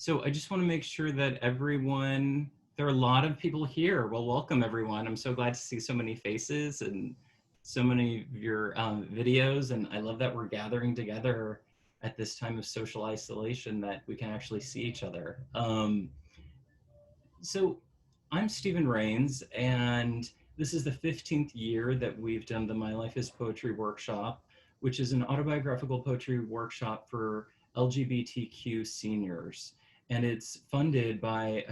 So I just want to make sure that everyone, there are a lot of people here. Well, welcome everyone. I'm so glad to see so many faces and so many of your videos. And I love that we're gathering together at this time of social isolation that we can actually see each other. So I'm Stephen Rains, and this is the 15th year that we've done the My Life is Poetry workshop, which is an autobiographical poetry workshop for LGBTQ seniors. And it's funded by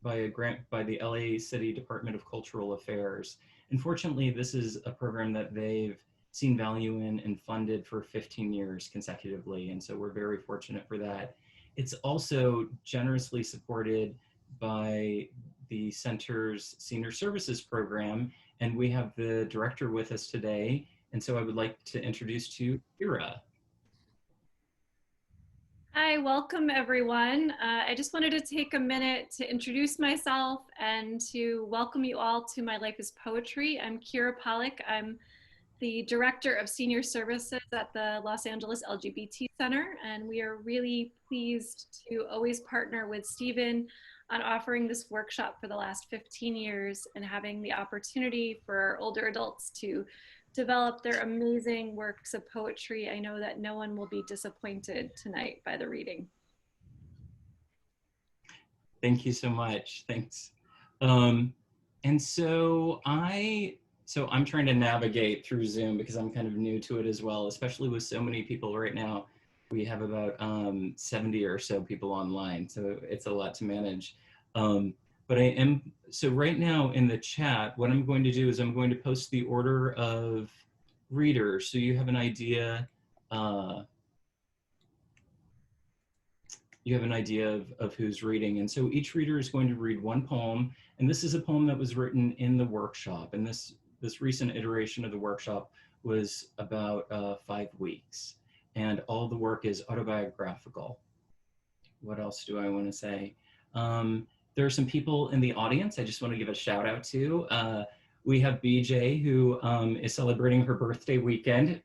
a grant by the LA City Department of Cultural Affairs. Unfortunately, this is a program that they've seen value in and funded for 15 years consecutively. And so we're very fortunate for that. It's also generously supported by the center's senior services program, and we have the director with us today. And so I would like to introduce to you Kira. Hi, welcome everyone. I just wanted to take a minute to introduce myself and to welcome you all to My Life is Poetry. I'm Kira Pollack. I'm the Director of Senior Services at the Los Angeles LGBT Center, and we are really pleased to always partner with Stephen on offering this workshop for the last 15 years and having the opportunity for older adults to develop their amazing works of poetry. I know that no one will be disappointed tonight by the reading. Thank you so much. Thanks. And so I'm trying to navigate through Zoom because I'm kind of new to it as well, especially with so many people right now. We have about 70 or so people online, so it's a lot to manage. But so right now in the chat, what I'm going to do is I'm going to post the order of readers, so you have an idea. You have an idea of who's reading. And so each reader is going to read one poem. And this is a poem that was written in the workshop. And this recent iteration of the workshop was about 5 weeks. And all the work is autobiographical. What else do I want to say? There are some people in the audience I just want to give a shout out to. We have BJ, who is celebrating her birthday weekend.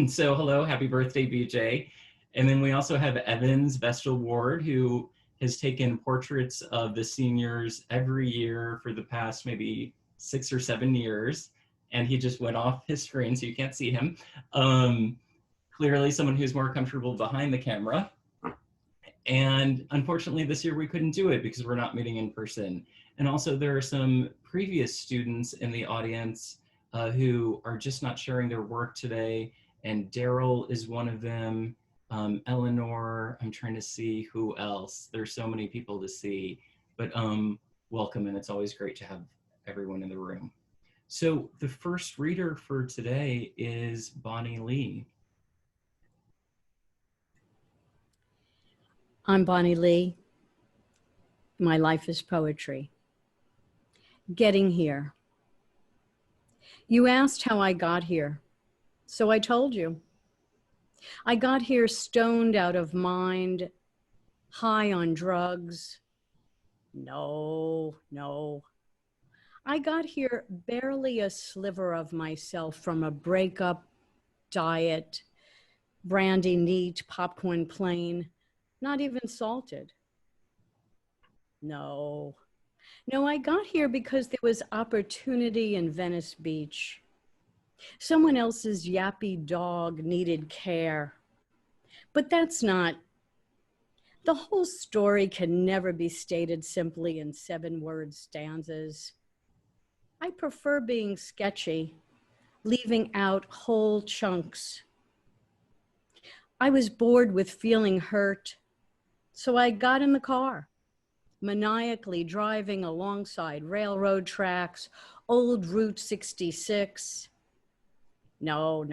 So hello, happy birthday, BJ. And then we also have Evans Vestal Ward, who has taken portraits of the seniors every year for the past maybe 6 or 7 years. And he just went off his screen, so you can't see him. Clearly someone who's more comfortable behind the camera. And unfortunately this year we couldn't do it because we're not meeting in person. And also there are some previous students in the audience who are just not sharing their work today. And Daryl is one of them. Eleanor, I'm trying to see who else. There's so many people to see, but welcome, and it's always great to have everyone in the room. So the first reader for today is Bonnie Lee. I'm Bonnie Lee. My life is poetry. Getting here. You asked how I got here, so I told you. I got here stoned out of mind, high on drugs. No. I got here barely a sliver of myself from a breakup, diet, brandy neat, popcorn plain, not even salted. No, I got here because there was opportunity in Venice Beach. Someone else's yappy dog needed care. But that's not. The whole story can never be stated simply in 7-word stanzas. I prefer being sketchy, leaving out whole chunks. I was bored with feeling hurt, so I got in the car, maniacally driving alongside railroad tracks, old Route 66. No,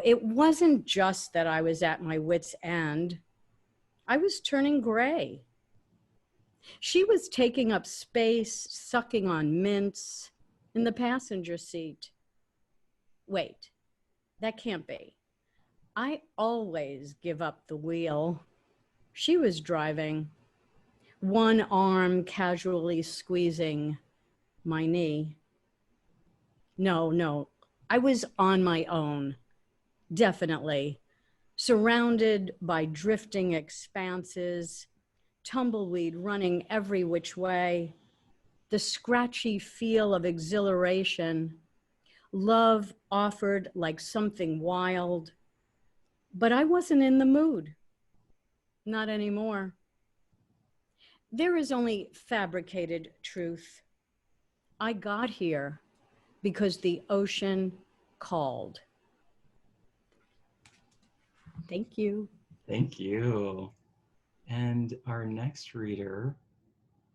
it wasn't just that I was at my wit's end. I was turning gray. She was taking up space, sucking on mints in the passenger seat. Wait, that can't be. I always give up the wheel. She was driving, one arm casually squeezing my knee. No, I was on my own, definitely. surrounded by drifting expanses, tumbleweed running every which way, the scratchy feel of exhilaration, love offered like something wild. But I wasn't in the mood, not anymore. There is only fabricated truth. I got here because the ocean called. Thank you. Thank you. And our next reader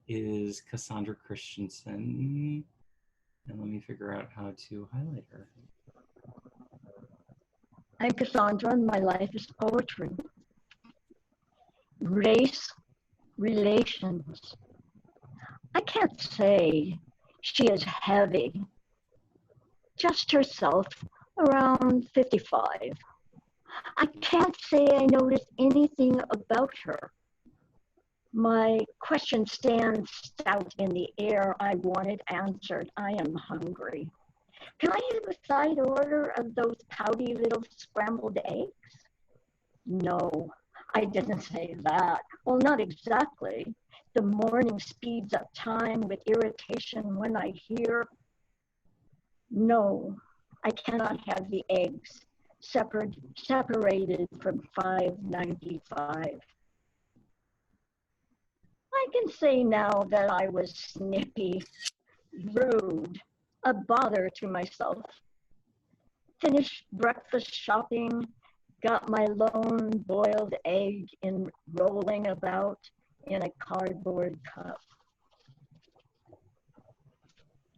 is Cassandra Christensen. And let me figure out how to highlight her. I'm Cassandra, and my life is poetry. Race, relations. I can't say she is heavy, just herself, around 55. I can't say I noticed anything about her. My question stands stout in the air. I want it answered. I am hungry. Can I have a side order of those pouty little scrambled eggs? No, I didn't say that. Well, not exactly. The morning speeds up time with irritation when I hear, no, I cannot have the eggs separated from $5.95. I can say now that I was snippy, rude, a bother to myself. Finished breakfast shopping, got my lone boiled egg in rolling about in a cardboard cup.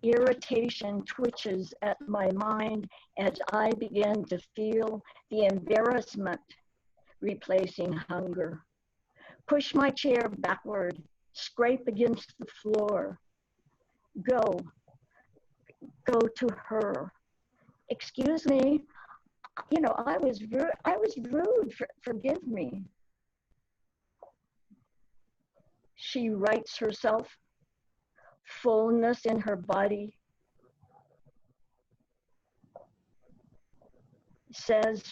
Irritation twitches at my mind as I begin to feel the embarrassment replacing hunger. Push my chair backward, scrape against the floor. Go to her. Excuse me, I was rude, forgive me. She rights herself, fullness in her body, says,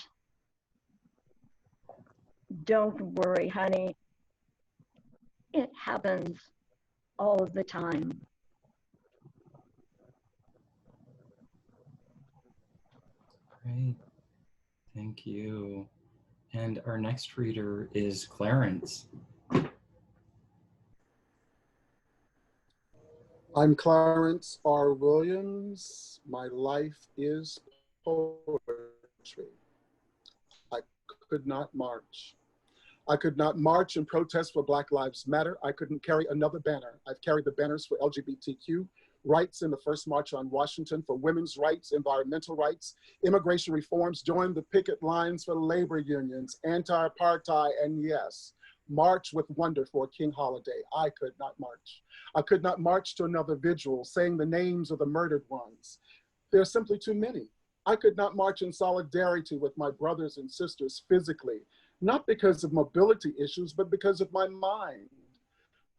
don't worry, honey. It happens all the time. Great. Thank you. And our next reader is Clarence. I'm Clarence R. Williams. My life is poetry. I could not march. I could not march and protest for Black Lives Matter. I couldn't carry another banner. I've carried the banners for LGBTQ rights in the first march on Washington, for women's rights, environmental rights, immigration reforms, joined the picket lines for labor unions, anti-apartheid, and yes, march with wonder for King Holiday. I could not march. I could not march to another vigil saying the names of the murdered ones. There are simply too many. I could not march in solidarity with my brothers and sisters physically, not because of mobility issues, but because of my mind.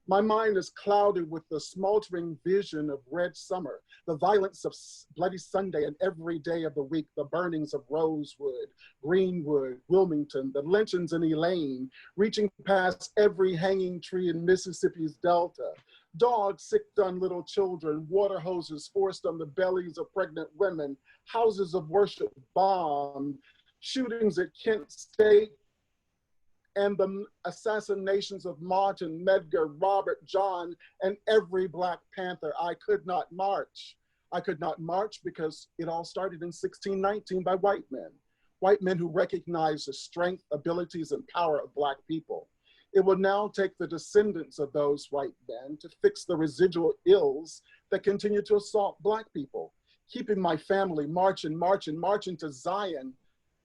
My mind is clouded with the smoldering vision of Red Summer, the violence of Bloody Sunday and every day of the week, the burnings of Rosewood, Greenwood, Wilmington, the lynchings in Elaine, reaching past every hanging tree in Mississippi's Delta, dogs sicked on little children, water hoses forced on the bellies of pregnant women, houses of worship bombed, shootings at Kent State, and the assassinations of Martin, Medgar, Robert, John, and every Black Panther. I could not march. I could not march because it all started in 1619 by white men who recognized the strength, abilities, and power of Black people. It will now take the descendants of those white men to fix the residual ills that continue to assault Black people, keeping my family marching to Zion.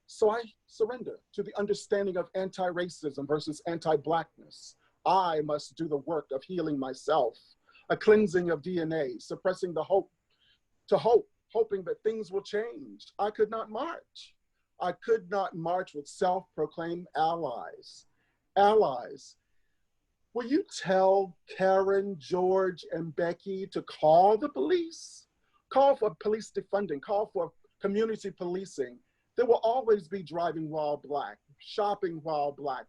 So I surrender to the understanding of anti-racism versus anti-Blackness. I must do the work of healing myself, a cleansing of DNA, suppressing the hope to hope, hoping that things will change. I could not march. I could not march with self-proclaimed allies. Allies, will you tell Karen, George, and Becky to call the police? Call for police defunding, call for community policing. There will always be driving while Black, shopping while Black.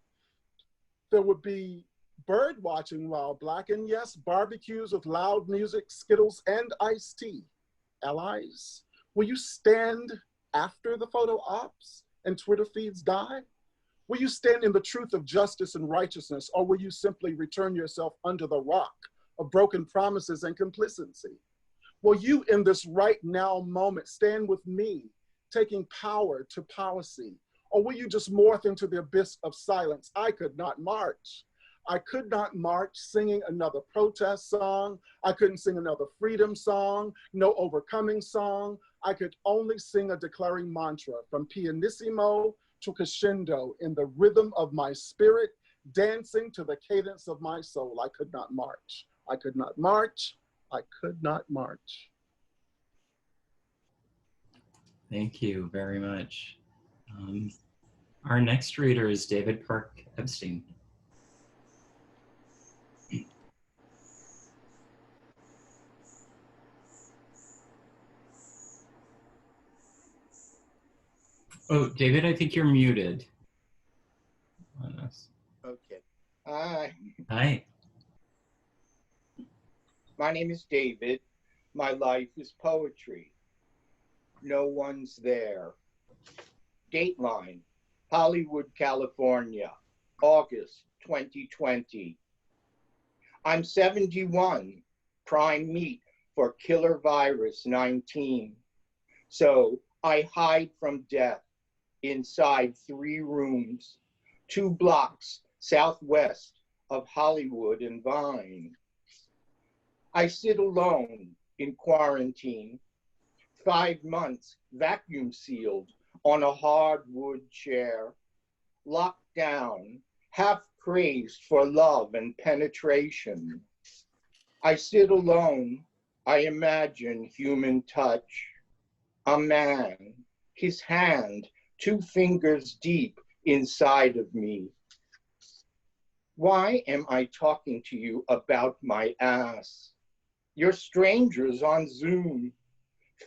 There would be bird watching while Black, and yes, barbecues with loud music, Skittles, and iced tea. Allies, will you stand after the photo ops and Twitter feeds die? Will you stand in the truth of justice and righteousness, or will you simply return yourself under the rock of broken promises and complicity? Will you, in this right now moment, stand with me, taking power to policy? Or will you just morph into the abyss of silence? I could not march. I could not march singing another protest song. I couldn't sing another freedom song, no overcoming song. I could only sing a declaring mantra from pianissimo to crescendo in the rhythm of my spirit, dancing to the cadence of my soul. I could not march. I could not march. I could not march. Thank you very much. Our next reader is David Park Epstein. Oh, David, I think you're muted on us. Okay. Hi, Hi. my name is David. My life is poetry. No one's there. Dateline, Hollywood, California, August 2020. I'm 71, prime meat for killer virus 19. So I hide from death inside 3 rooms, 2 blocks southwest of Hollywood and Vine. I sit alone in quarantine, 5 months vacuum sealed on a hardwood chair, locked down, half crazed for love and penetration. I sit alone, I imagine human touch, a man, his hand 2 fingers deep inside of me. Why am I talking to you about my ass? You're strangers on Zoom,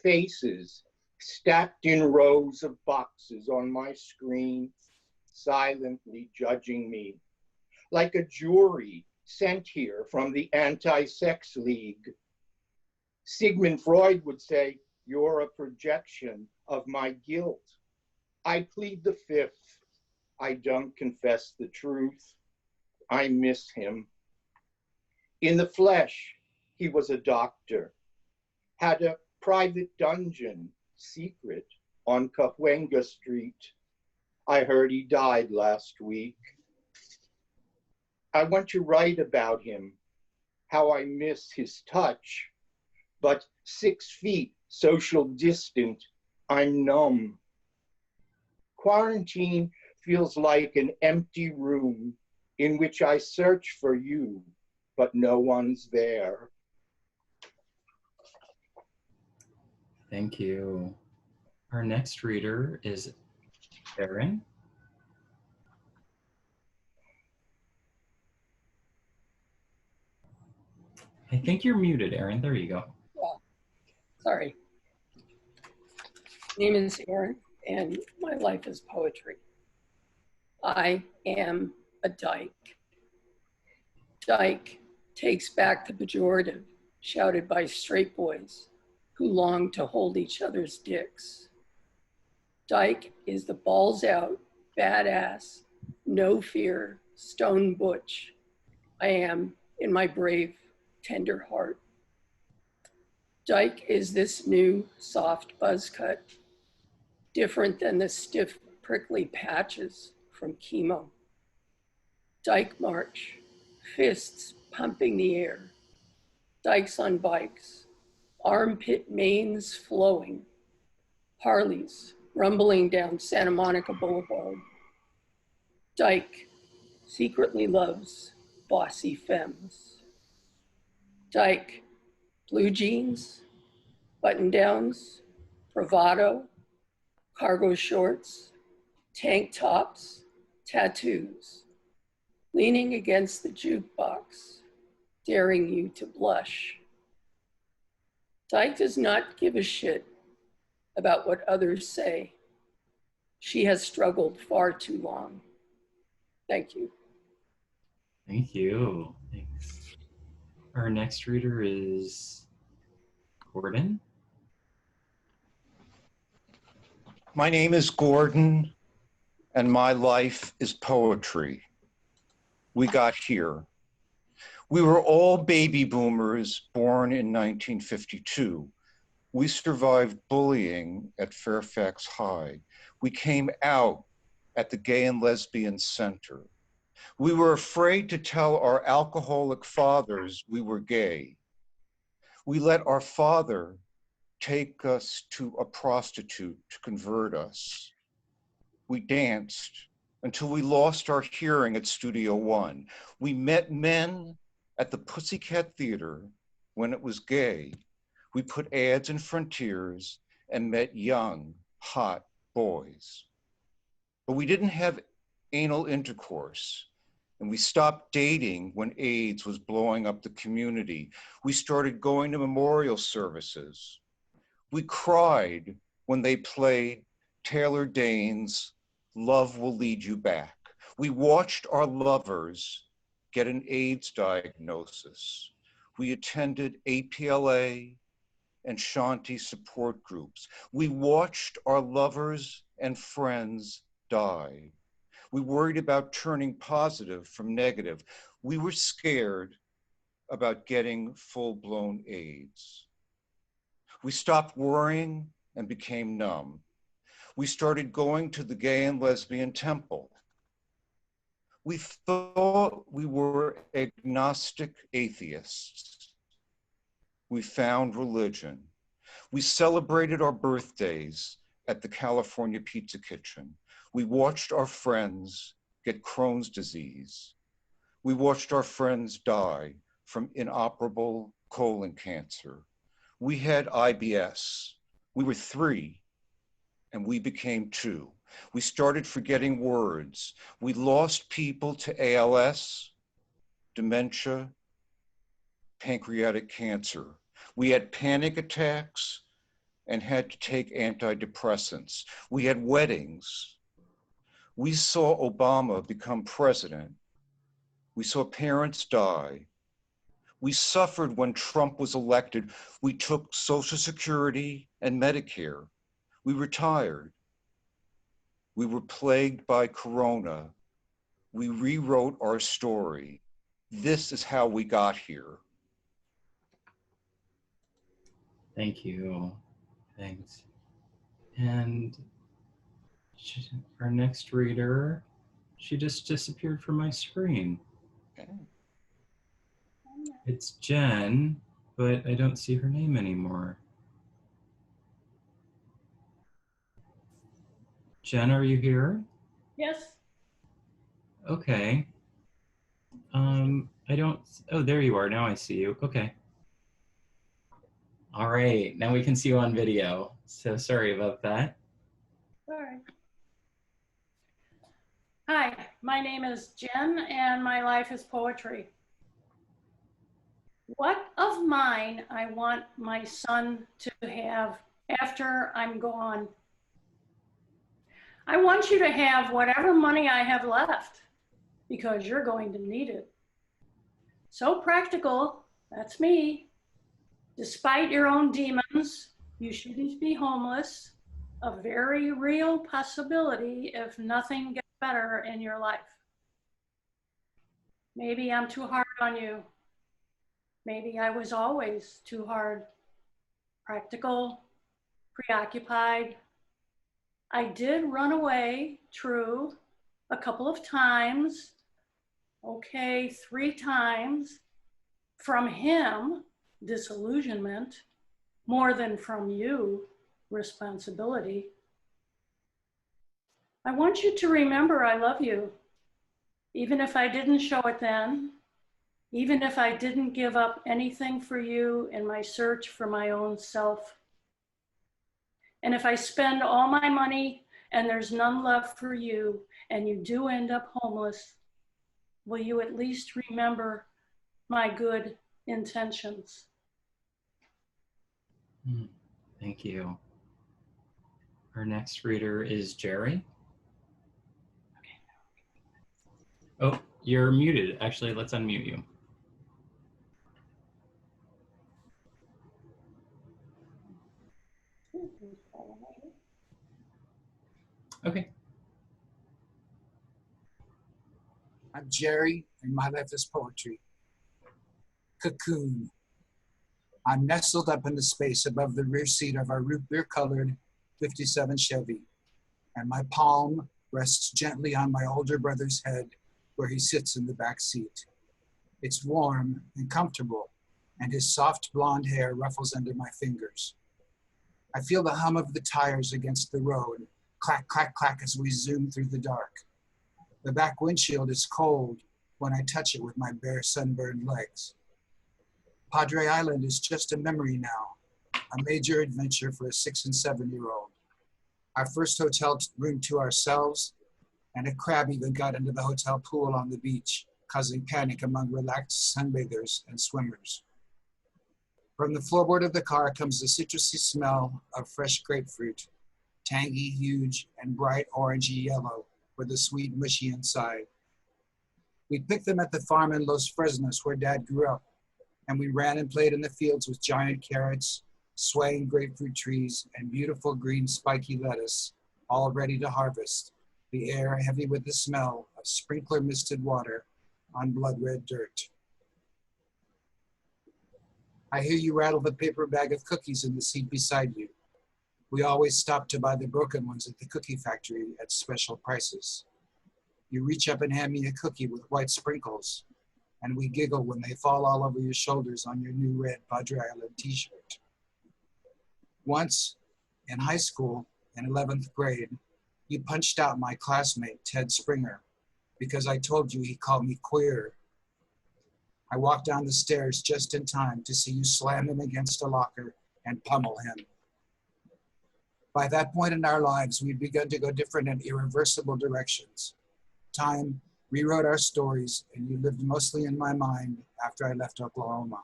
faces stacked in rows of boxes on my screen, silently judging me, like a jury sent here from the Anti-Sex League. Sigmund Freud would say, you're a projection of my guilt. I plead the 5th. I don't confess the truth. I miss him. In the flesh, he was a doctor, had a private dungeon, secret, on Cahuenga Street. I heard he died last week. I want to write about him, how I miss his touch, but 6 feet social distant, I'm numb. Quarantine feels like an empty room in which I search for you, but no one's there. Thank you. Our next reader is Erin. I think you're muted, Erin. There you go. Yeah, sorry. My name is Erin, and my life is poetry. I am a dyke. Dyke takes back the pejorative shouted by straight boys who long to hold each other's dicks. Dyke is the balls out, badass, no fear, stone butch I am in my brave, tender heart. Dyke is this new, soft buzz cut, different than the stiff, prickly patches from chemo. Dyke march, fists pumping the air, dykes on bikes, armpit manes flowing, Harleys rumbling down Santa Monica Boulevard. Dyke secretly loves bossy femmes. Dyke, blue jeans, button downs, bravado, cargo shorts, tank tops, tattoos, leaning against the jukebox, daring you to blush. Dyke does not give a shit about what others say. She has struggled far too long. Thank you. Thank you. Thanks. Our next reader is Gordon. My name is Gordon, and my life is poetry. We got here. We were all baby boomers born in 1952. We survived bullying at Fairfax High. We came out at the Gay and Lesbian Center. We were afraid to tell our alcoholic fathers we were gay. We let our father take us to a prostitute to convert us. We danced until we lost our hearing at Studio One. We met men at the Pussycat Theater when it was gay. We put ads in Frontiers and met young, hot boys. But we didn't have anal intercourse. And we stopped dating when AIDS was blowing up the community. We started going to memorial services. We cried when they played Taylor Dane's Love Will Lead You Back. We watched our lovers get an AIDS diagnosis. We attended APLA and Shanti support groups. We watched our lovers and friends die. We worried about turning positive from negative. We were scared about getting full-blown AIDS. We stopped worrying and became numb. We started going to the Gay and Lesbian Temple. We thought we were agnostic atheists. We found religion. We celebrated our birthdays at the California Pizza Kitchen. We watched our friends get Crohn's disease. We watched our friends die from inoperable colon cancer. We had IBS. We were 3, and we became 2. We started forgetting words. We lost people to ALS, dementia, pancreatic cancer. We had panic attacks and had to take antidepressants. We had weddings. We saw Obama become president. We saw parents die. We suffered when Trump was elected. We took Social Security and Medicare. We retired. We were plagued by Corona. We rewrote our story. This is how we got here. Thank you. Thanks. And our next reader, she just disappeared from my screen. Okay. It's Jen, but I don't see her name anymore. Jen, are you here? Yes. Okay. I don't, oh, there you are. Now I see you. Okay. All right, now we can see you on video. So sorry about that. Sorry. Hi, my name is Jen and my life is poetry. What of mine I want my son to have after I'm gone? I want you to have whatever money I have left because you're going to need it. So practical, that's me. Despite your own demons, you shouldn't be homeless. A very real possibility if nothing gets better in your life. Maybe I'm too hard on you. Maybe I was always too hard. Practical, preoccupied. I did run away, true, a couple of times. Okay, 3 times. From him, disillusionment, more than from you, responsibility. I want you to remember I love you, even if I didn't show it then, even if I didn't give up anything for you in my search for my own self. And if I spend all my money and there's none left for you and you do end up homeless, will you at least remember my good intentions? Thank you. Our next reader is Jerry. Oh, you're muted. Actually, let's unmute you. Okay. I'm Jerry, and my life is poetry. Cocoon. I'm nestled up in the space above the rear seat of our root beer-colored 57 Chevy, and my palm rests gently on my older brother's head where he sits in the back seat. It's warm and comfortable, and his soft blonde hair ruffles under my fingers. I feel the hum of the tires against the road, clack, clack, clack as we zoom through the dark. The back windshield is cold when I touch it with my bare sunburned legs. Padre Island is just a memory now, a major adventure for a 6 and 7-year-old. Our first hotel room to ourselves, and a crab even got into the hotel pool on the beach, causing panic among relaxed sunbathers and swimmers. From the floorboard of the car comes the citrusy smell of fresh grapefruit, tangy, huge, and bright orangey yellow with a sweet mushy inside. We picked them at the farm in Los Fresnos where Dad grew up, and we ran and played in the fields with giant carrots, swaying grapefruit trees, and beautiful green spiky lettuce, all ready to harvest, the air heavy with the smell of sprinkler misted water on blood-red dirt. I hear you rattle the paper bag of cookies in the seat beside you. We always stop to buy the broken ones at the cookie factory at special prices. You reach up and hand me a cookie with white sprinkles, and we giggle when they fall all over your shoulders on your new red Padre Island t-shirt. Once, in high school, in 11th grade, you punched out my classmate, Ted Springer, because I told you he called me queer. I walked down the stairs just in time to see you slam him against a locker and pummel him. By that point in our lives, we'd begun to go different and irreversible directions. Time rewrote our stories, and you lived mostly in my mind after I left Oklahoma.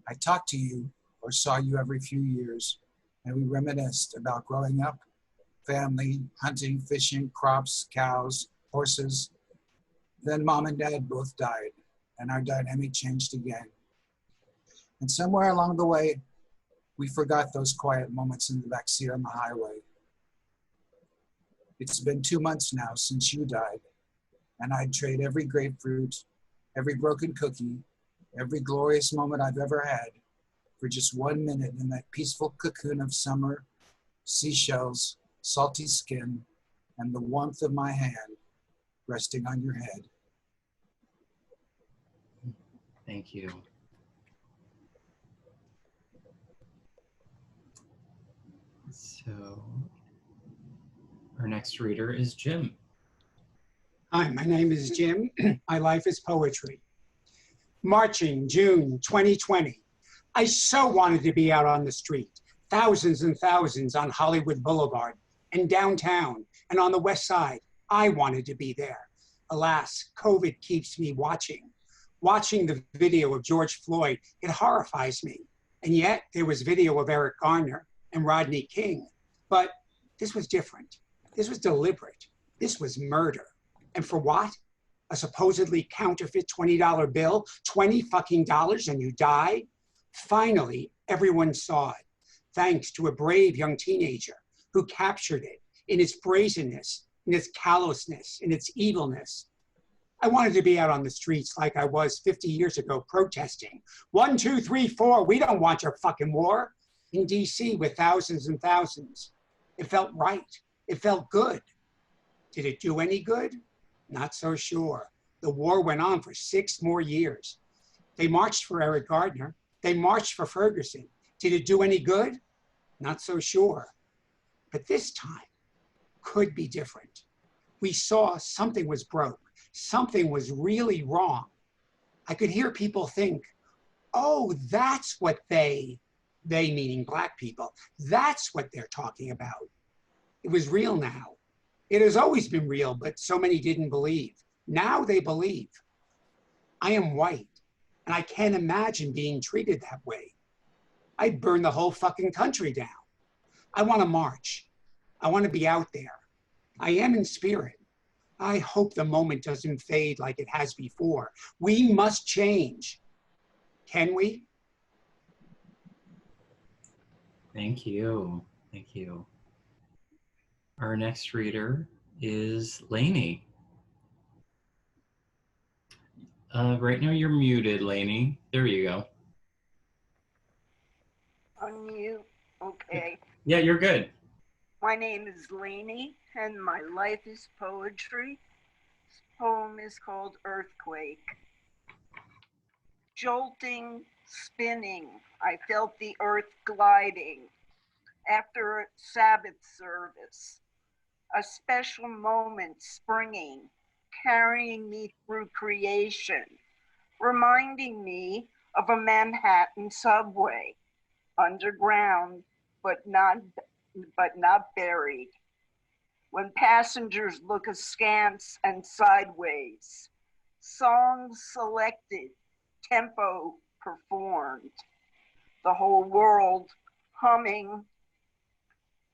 I talked to you or saw you every few years, and we reminisced about growing up, family, hunting, fishing, crops, cows, horses. Then Mom and Dad both died, and our dynamic changed again. And somewhere along the way, we forgot those quiet moments in the backseat on the highway. It's been 2 months now since you died, and I'd trade every grapefruit, every broken cookie, every glorious moment I've ever had for just 1 minute in that peaceful cocoon of summer, seashells, salty skin, and the warmth of my hand resting on your head. Thank you. So our next reader is Jim. Hi, my name is Jim. My life is poetry. Marching, June 2020. I so wanted to be out on the street, thousands and thousands on Hollywood Boulevard and downtown and on the West Side. I wanted to be there. Alas, COVID keeps me watching. Watching the video of George Floyd, it horrifies me. And yet there was video of Eric Garner and Rodney King. But this was different. This was deliberate. This was murder. And for what? A supposedly counterfeit $20 bill, $20 fucking dollars, and you died? Finally, everyone saw it, thanks to a brave young teenager who captured it in its brazenness, in its callousness, in its evilness. I wanted to be out on the streets like I was 50 years ago protesting. 1, 2, 3, 4, we don't want your fucking war. In DC with thousands and thousands. It felt right. It felt good. Did it do any good? Not so sure. The war went on for 6 more years. They marched for Eric Gardner. They marched for Ferguson. Did it do any good? Not so sure. But this time could be different. We saw something was broke. Something was really wrong. I could hear people think, oh, that's what they meaning Black people, that's what they're talking about. It was real now. It has always been real, but so many didn't believe. Now they believe. I am white, and I can't imagine being treated that way. I'd burn the whole fucking country down. I want to march. I want to be out there. I am in spirit. I hope the moment doesn't fade like it has before. We must change. Can we? Thank you. Thank you. Our next reader is Lainey. Right now you're muted, Lainey. There you go. Unmute. Okay. Yeah, you're good. My name is Lainey, and my life is poetry. This poem is called Earthquake. Jolting, spinning, I felt the earth gliding after a Sabbath service. A special moment springing, carrying me through creation, reminding me of a Manhattan subway, underground, but not buried. When passengers look askance and sideways, songs selected, tempo performed, the whole world humming,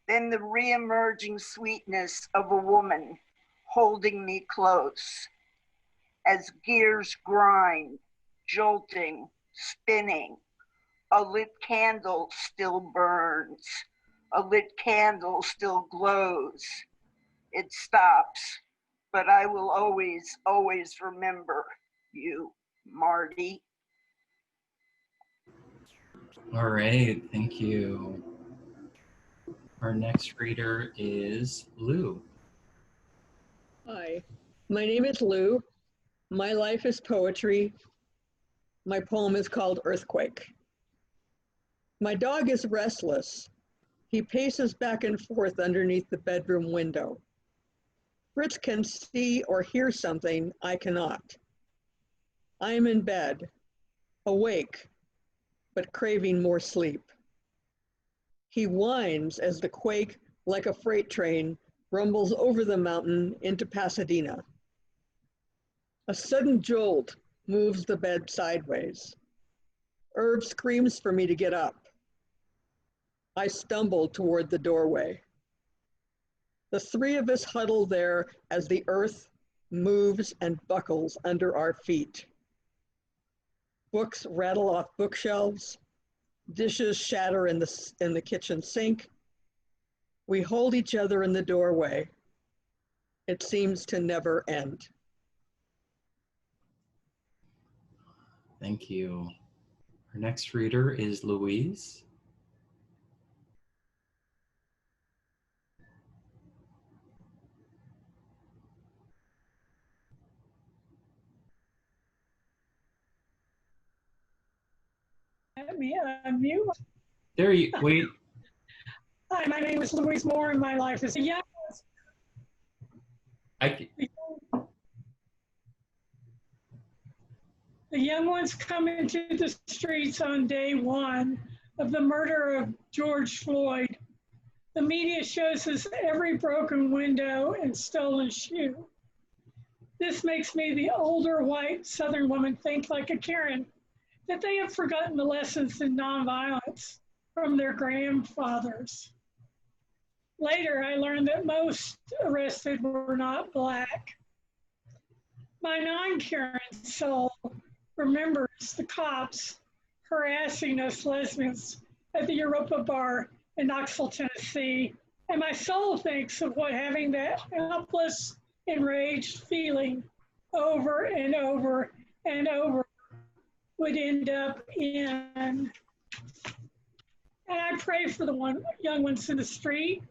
then the re-emerging sweetness of a woman holding me close as gears grind, jolting, spinning. A lit candle still burns. A lit candle still glows. It stops, but I will always, always remember you, Marty. All right, thank you. Our next reader is Lou. Hi, my name is Lou. My life is poetry. My poem is called Earthquake. My dog is restless. He paces back and forth underneath the bedroom window. Fritz can see or hear something I cannot. I am in bed, awake, but craving more sleep. He whines as the quake, like a freight train, rumbles over the mountain into Pasadena. A sudden jolt moves the bed sideways. Irv screams for me to get up. I stumble toward the doorway. The three of us huddle there as the earth moves and buckles under our feet. Books rattle off bookshelves. Dishes shatter in the kitchen sink. We hold each other in the doorway. It seems to never end. Thank you. Our next reader is Louise. Let me unmute. There you, wait. Hi, my name is Louise Moore, and my life is a young The young ones come into the streets on day one of the murder of George Floyd. The media shows us every broken window and stolen shoe. This makes me, the older white Southern woman, think like a Karen, that they have forgotten the lessons in nonviolence from their grandfathers. Later, I learned that most arrested were not Black. My non-Karen soul remembers the cops harassing us lesbians at the Europa Bar in Knoxville, Tennessee, and my soul thinks of what having that helpless, enraged feeling over and over and over would end up in. And I pray for the young ones in the street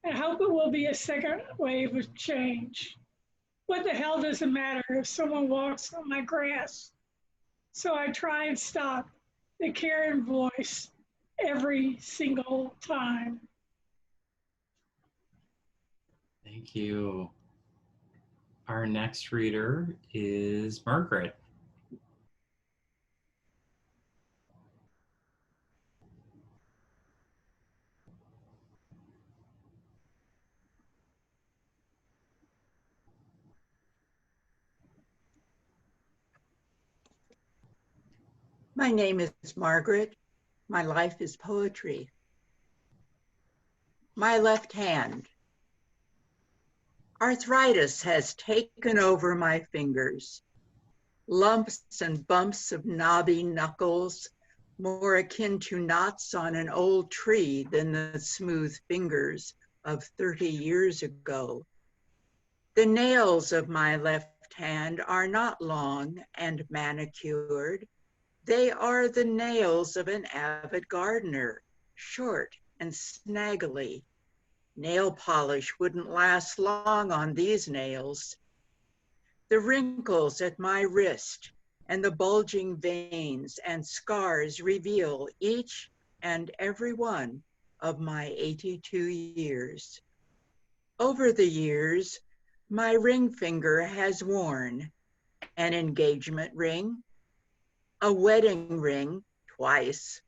and hope it will be a second wave of change. What the hell does it matter if someone walks on my grass? So I try and stop the Karen voice every single time. Thank you. Our next reader is Margaret. My name is Margaret. My life is poetry. My left hand. Arthritis has taken over my fingers. Lumps and bumps of knobby knuckles, more akin to knots on an old tree than the smooth fingers of 30 years ago. The nails of my left hand are not long and manicured. They are the nails of an avid gardener, short and snaggly. Nail polish wouldn't last long on these nails. The wrinkles at my wrist and the bulging veins and scars reveal each and every one of my 82 years. Over the years, my ring finger has worn an engagement ring, a wedding ring twice,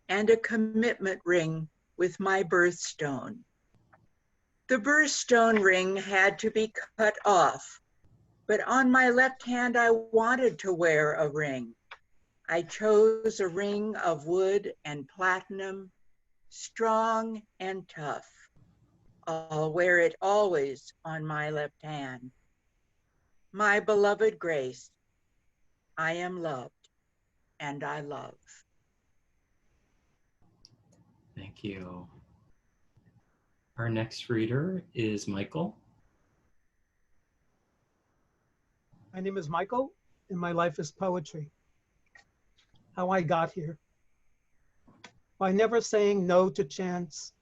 and a commitment ring with my birthstone. The birthstone ring had to be cut off, but on my left hand I wanted to wear a ring. I chose a ring of wood and platinum, strong and tough. I'll wear it always on my left hand. My beloved Grace, I am loved and I love. Thank you. Our next reader is Michael. My name is Michael, and my life is poetry. How I got here. By never saying no to chance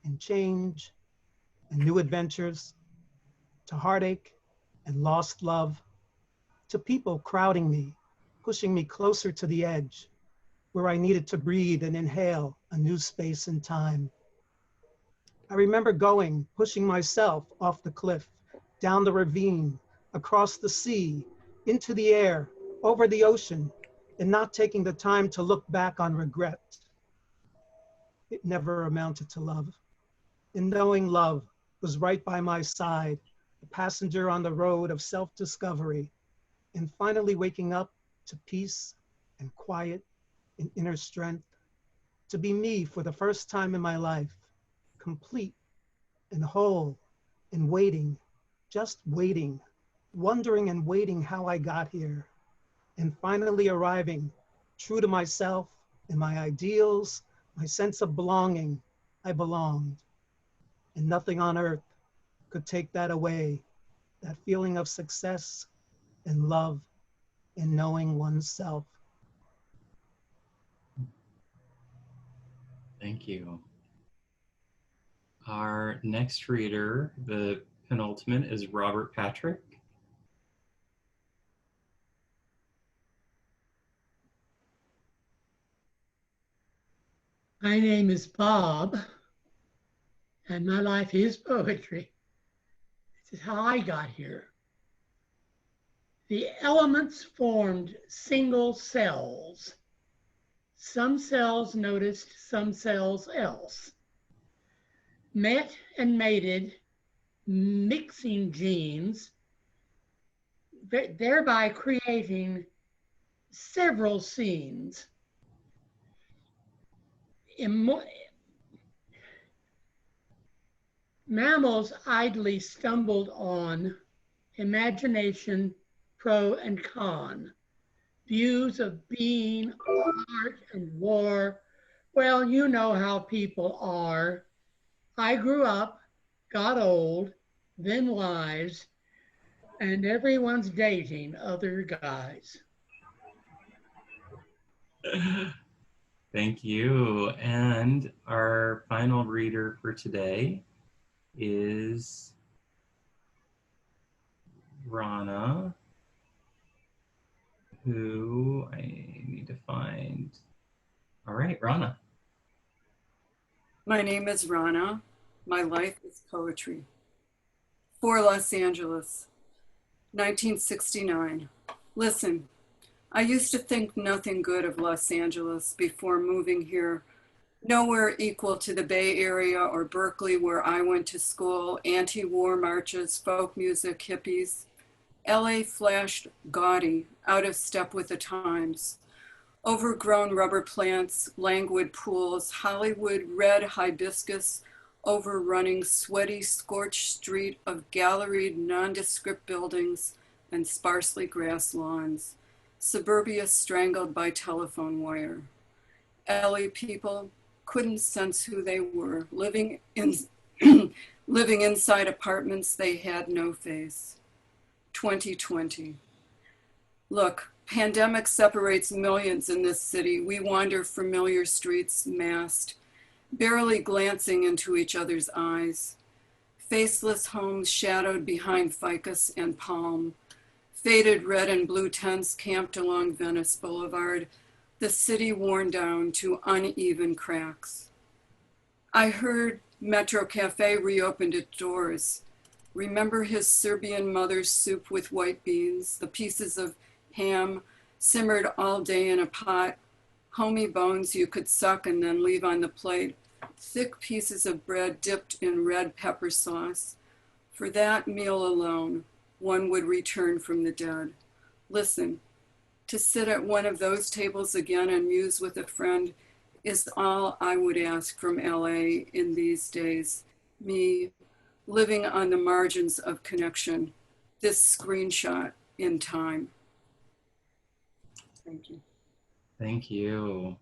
and change and new adventures, to heartache and lost love, to people crowding me, pushing me closer to the edge, where I needed to breathe and inhale a new space and time. I remember pushing myself off the cliff, down the ravine, across the sea, into the air, over the ocean, and not taking the time to look back on regret. It never amounted to love. And knowing love was right by my side, a passenger on the road of self-discovery, and finally waking up to peace and quiet and inner strength, to be me for the first time in my life, complete and whole and waiting, just waiting, wondering and waiting how I got here, and finally arriving, true to myself and my ideals, my sense of belonging. I belonged, and nothing on earth could take that away, that feeling of success and love and knowing oneself. Thank you. Our next reader, the penultimate, is Robert Patrick. My name is Bob, and my life is poetry. This is how I got here. The elements formed single cells. Some cells noticed some cells else. Met and mated, mixing genes, thereby creating several scenes. Mammals idly stumbled on imagination, pro and con, views of being, art and war. Well, you know how people are. I grew up, got old, then lies, and everyone's dating other guys. Thank you. And our final reader for today is Rana, who I need to find. All right, Rana. My name is Rana. My life is poetry. For Los Angeles, 1969. Listen, I used to think nothing good of Los Angeles before moving here. Nowhere equal to the Bay Area or Berkeley, where I went to school, anti-war marches, folk music, hippies. LA flashed gaudy, out of step with the times. Overgrown rubber plants, languid pools, Hollywood red hibiscus, overrunning sweaty, scorched street of galleried, nondescript buildings and sparsely grassed lawns. Suburbia strangled by telephone wire. LA people couldn't sense who they were, living inside apartments they had no face. 2020. Look, pandemic separates millions in this city. We wander familiar streets masked, barely glancing into each other's eyes. Faceless homes shadowed behind ficus and palm. Faded red and blue tents camped along Venice Boulevard, the city worn down to uneven cracks. I heard Metro Cafe reopened its doors. Remember his Serbian mother's soup with white beans, the pieces of ham simmered all day in a pot, homey bones you could suck and then leave on the plate, thick pieces of bread dipped in red pepper sauce. For that meal alone, one would return from the dead. Listen, to sit at one of those tables again and muse with a friend is all I would ask from LA in these days. Me, living on the margins of connection, this screenshot in time. Thank you. Thank you.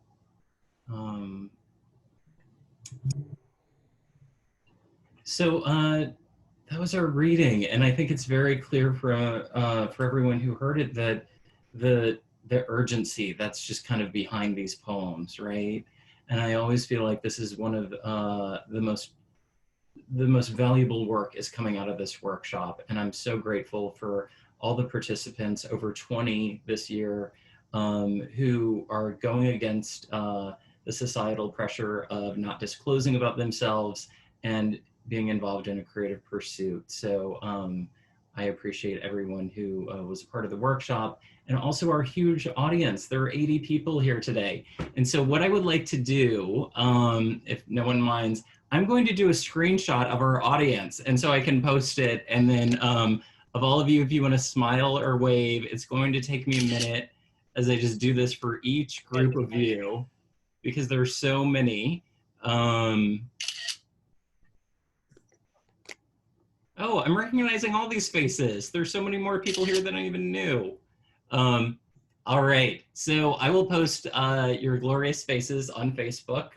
That was our reading, and I think it's very clear for everyone who heard it that the urgency that's just kind of behind these poems, right? And I always feel like this is one of the most valuable work is coming out of this workshop, and I'm so grateful for all the participants, over 20 this year, who are going against the societal pressure of not disclosing about themselves and being involved in a creative pursuit. So I appreciate everyone who was a part of the workshop, and also our huge audience. There are 80 people here today. And so what I would like to do, if no one minds, I'm going to do a screenshot of our audience, and so I can post it. And then of all of you, if you want to smile or wave, it's going to take me a minute as I just do this for each group of you, because there's so many. Oh, I'm recognizing all these faces. There's so many more people here than I even knew. All right, so I will post your glorious faces on Facebook,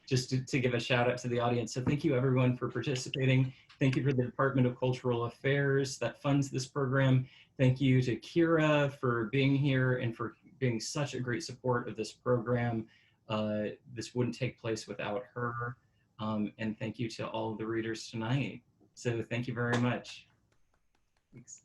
just to give a shout out to the audience. So thank you everyone for participating. Thank you for the Department of Cultural Affairs that funds this program. Thank you to Kira for being here and for being such a great support of this program. This wouldn't take place without her. And thank you to all of the readers tonight. So thank you very much. Thanks.